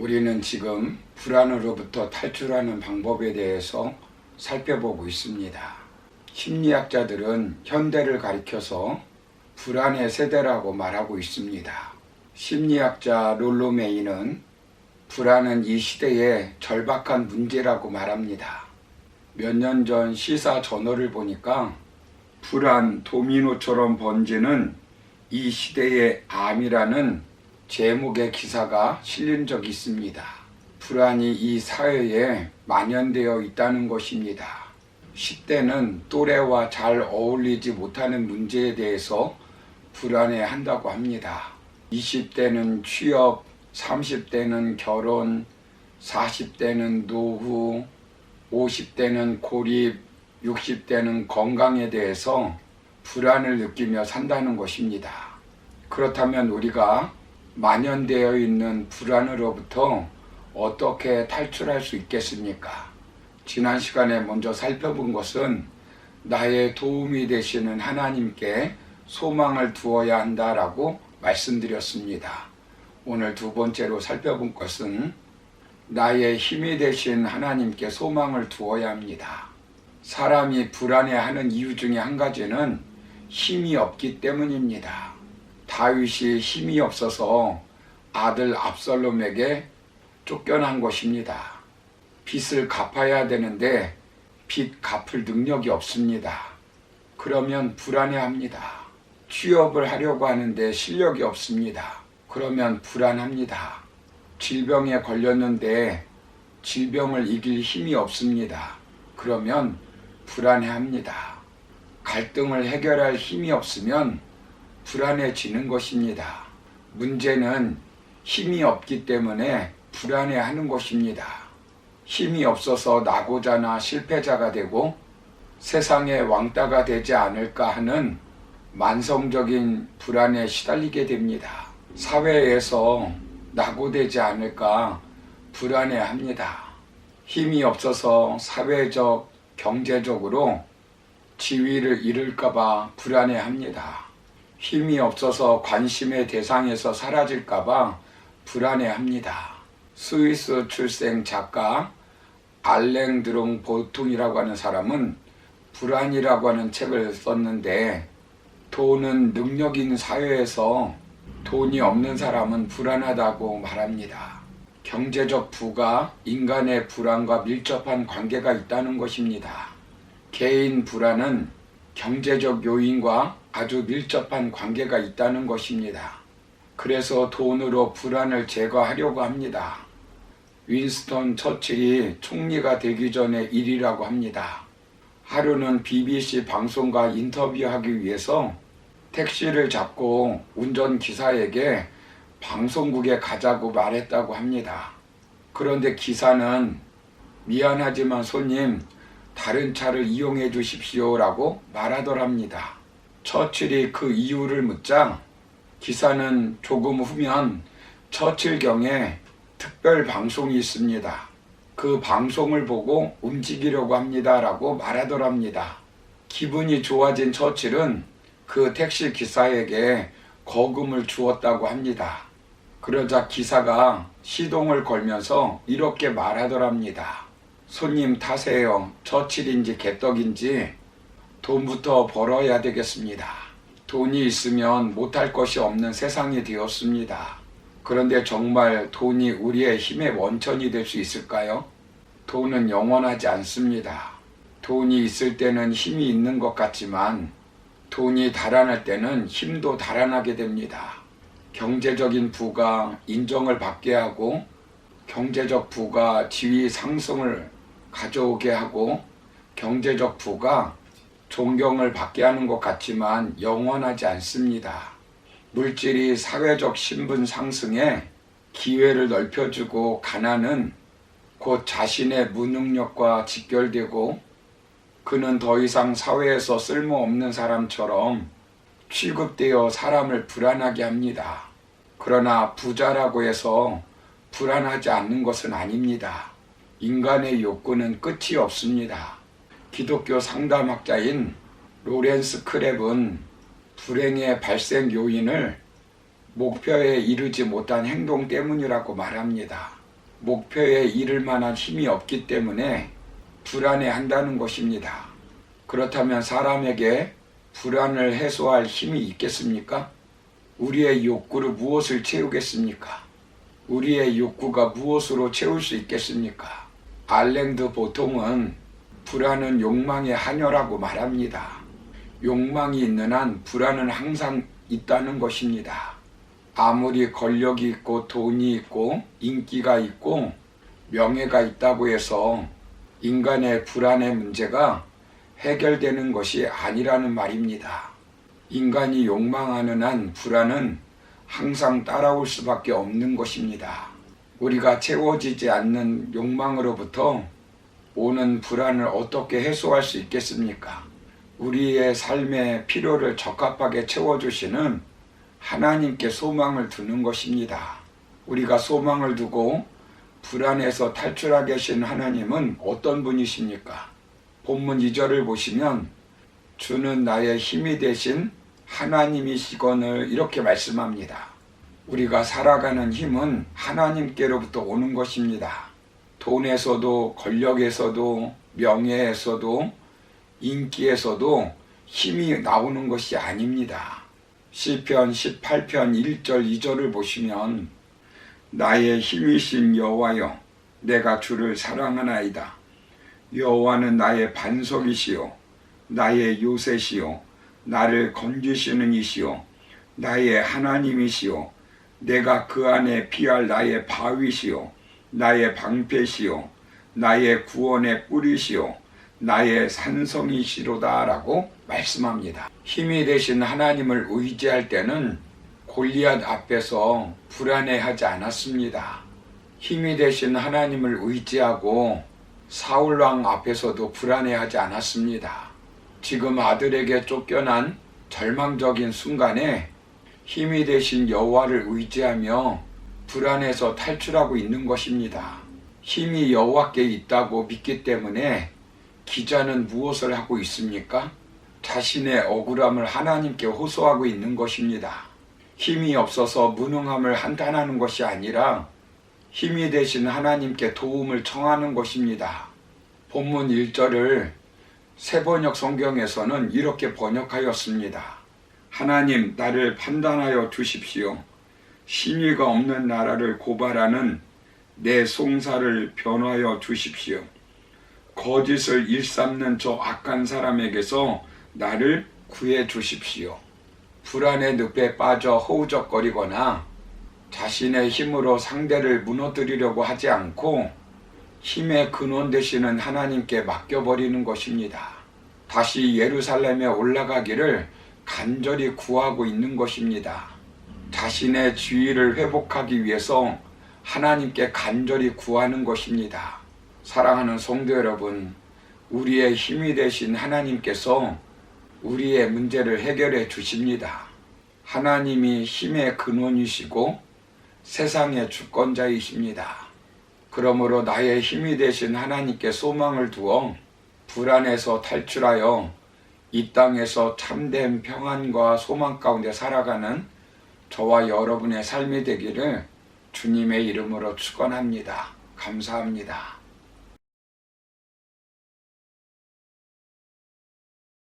우리는 지금 불안으로부터 탈출하는 방법에 대해서 살펴보고 있습니다. 심리학자들은 현대를 가리켜서 불안의 세대라고 말하고 있습니다. 심리학자 롤로 메이는 불안은 이 시대의 절박한 문제라고 말합니다. 몇 년 전 시사 저널을 보니까 불안 도미노처럼 번지는 이 시대의 암이라는 제목의 기사가 실린 적이 있습니다. 불안이 이 사회에 만연되어 있다는 것입니다. 10대는 또래와 잘 어울리지 못하는 문제에 대해서 불안해한다고 합니다. 20대는 취업, 30대는 결혼, 40대는 노후, 50대는 고립, 60대는 건강에 대해서 불안을 느끼며 산다는 것입니다. 그렇다면 우리가 만연되어 있는 불안으로부터 어떻게 탈출할 수 있겠습니까? 지난 시간에 먼저 살펴본 것은 나의 도움이 되시는 하나님께 소망을 두어야 한다라고 말씀드렸습니다. 오늘 두 번째로 살펴본 것은 나의 힘이 되신 하나님께 소망을 두어야 합니다. 사람이 불안해하는 이유 중에 한 가지는 힘이 없기 때문입니다. 다윗이 힘이 없어서 아들 압살롬에게 쫓겨난 것입니다. 빚을 갚아야 되는데 빚 갚을 능력이 없습니다. 그러면 불안해합니다. 취업을 하려고 하는데 실력이 없습니다. 그러면 불안합니다. 질병에 걸렸는데 질병을 이길 힘이 없습니다. 그러면 불안해합니다. 갈등을 해결할 힘이 없으면 불안해지는 것입니다. 문제는 힘이 없기 때문에 불안해하는 것입니다. 힘이 없어서 낙오자나 실패자가 되고 세상의 왕따가 되지 않을까 하는 만성적인 불안에 시달리게 됩니다. 사회에서 낙오되지 않을까 불안해합니다. 힘이 없어서 사회적, 경제적으로 지위를 잃을까봐 불안해합니다. 힘이 없어서 관심의 대상에서 사라질까봐 불안해합니다. 스위스 출생 작가 알랭 드롱 보통이라고 하는 사람은 불안이라고 하는 책을 썼는데, 돈은 능력인 사회에서 돈이 없는 사람은 불안하다고 말합니다. 경제적 부가 인간의 불안과 밀접한 관계가 있다는 것입니다. 개인 불안은 경제적 요인과 아주 밀접한 관계가 있다는 것입니다. 그래서 돈으로 불안을 제거하려고 합니다. 윈스턴 처칠이 총리가 되기 전의 일이라고 합니다. 하루는 BBC 방송과 인터뷰하기 위해서 택시를 잡고 운전기사에게 방송국에 가자고 말했다고 합니다. 그런데 기사는 미안하지만 손님, 다른 차를 이용해 주십시오 라고 말하더랍니다. 처칠이 그 이유를 묻자 기사는 조금 후면 처칠경에 특별 방송이 있습니다. 그 방송을 보고 움직이려고 합니다 라고 말하더랍니다. 기분이 좋아진 처칠은 그 택시 기사에게 거금을 주었다고 합니다. 그러자 기사가 시동을 걸면서 이렇게 말하더랍니다. 손님 타세요. 처칠인지 개떡인지 돈부터 벌어야 되겠습니다. 돈이 있으면 못할 것이 없는 세상이 되었습니다. 그런데 정말 돈이 우리의 힘의 원천이 될 수 있을까요? 돈은 영원하지 않습니다. 돈이 있을 때는 힘이 있는 것 같지만 돈이 달아날 때는 힘도 달아나게 됩니다. 경제적인 부가 인정을 받게 하고 경제적 부가 지위 상승을 가져오게 하고 경제적 부가 존경을 받게 하는 것 같지만 영원하지 않습니다. 물질이 사회적 신분 상승에 기회를 넓혀주고 가난은 곧 자신의 무능력과 직결되고 그는 더 이상 사회에서 쓸모없는 사람처럼 취급되어 사람을 불안하게 합니다. 그러나 부자라고 해서 불안하지 않는 것은 아닙니다. 인간의 욕구는 끝이 없습니다. 기독교 상담학자인 로렌스 크랩은 불행의 발생 요인을 목표에 이르지 못한 행동 때문이라고 말합니다. 목표에 이를 만한 힘이 없기 때문에 불안해한다는 것입니다. 그렇다면 사람에게 불안을 해소할 힘이 있겠습니까? 우리의 욕구를 무엇을 채우겠습니까? 우리의 욕구가 무엇으로 채울 수 있겠습니까? 알랭드 보통은 불안은 욕망의 한여라고 말합니다. 욕망이 있는 한 불안은 항상 있다는 것입니다. 아무리 권력이 있고 돈이 있고 인기가 있고 명예가 있다고 해서 인간의 불안의 문제가 해결되는 것이 아니라는 말입니다. 인간이 욕망하는 한 불안은 항상 따라올 수밖에 없는 것입니다. 우리가 채워지지 않는 욕망으로부터 오는 불안을 어떻게 해소할 수 있겠습니까? 우리의 삶의 필요를 적합하게 채워주시는 하나님께 소망을 두는 것입니다. 우리가 소망을 두고 불안에서 탈출하게 하신 하나님은 어떤 분이십니까? 본문 2절을 보시면 주는 나의 힘이 되신 하나님이시거늘 이렇게 말씀합니다. 우리가 살아가는 힘은 하나님께로부터 오는 것입니다. 돈에서도 권력에서도 명예에서도 인기에서도 힘이 나오는 것이 아닙니다. 시편 18편 1절 2절을 보시면 나의 힘이신 여호와여 내가 주를 사랑하나이다. 여호와는 나의 반석이시요 나의 요새시요 나를 건지시는 이시요 나의 하나님이시요 내가 그 안에 피할 나의 바위시요 나의 방패시요 나의 구원의 뿌리시요 나의 산성이시로다 라고 말씀합니다. 힘이 되신 하나님을 의지할 때는 골리앗 앞에서 불안해하지 않았습니다. 힘이 되신 하나님을 의지하고 사울왕 앞에서도 불안해하지 않았습니다. 지금 아들에게 쫓겨난 절망적인 순간에 힘이 되신 여호와를 의지하며 불안해서 탈출하고 있는 것입니다. 힘이 여호와께 있다고 믿기 때문에 기자는 무엇을 하고 있습니까? 자신의 억울함을 하나님께 호소하고 있는 것입니다. 힘이 없어서 무능함을 한탄하는 것이 아니라 힘이 되신 하나님께 도움을 청하는 것입니다. 본문 1절을 새번역 성경에서는 이렇게 번역하였습니다. 하나님 나를 판단하여 주십시오. 신의가 없는 나라를 고발하는 내 송사를 변화하여 주십시오. 거짓을 일삼는 저 악한 사람에게서 나를 구해 주십시오. 불안의 늪에 빠져 허우적거리거나 자신의 힘으로 상대를 무너뜨리려고 하지 않고 힘의 근원 되시는 하나님께 맡겨버리는 것입니다. 다시 예루살렘에 올라가기를 간절히 구하고 있는 것입니다. 자신의 지위를 회복하기 위해서 하나님께 간절히 구하는 것입니다. 사랑하는 성도 여러분, 우리의 힘이 되신 하나님께서 우리의 문제를 해결해 주십니다. 하나님이 힘의 근원이시고 세상의 주권자이십니다. 그러므로 나의 힘이 되신 하나님께 소망을 두어 불안에서 탈출하여 이 땅에서 참된 평안과 소망 가운데 살아가는 저와 여러분의 삶이 되기를 주님의 이름으로 축원합니다. 감사합니다.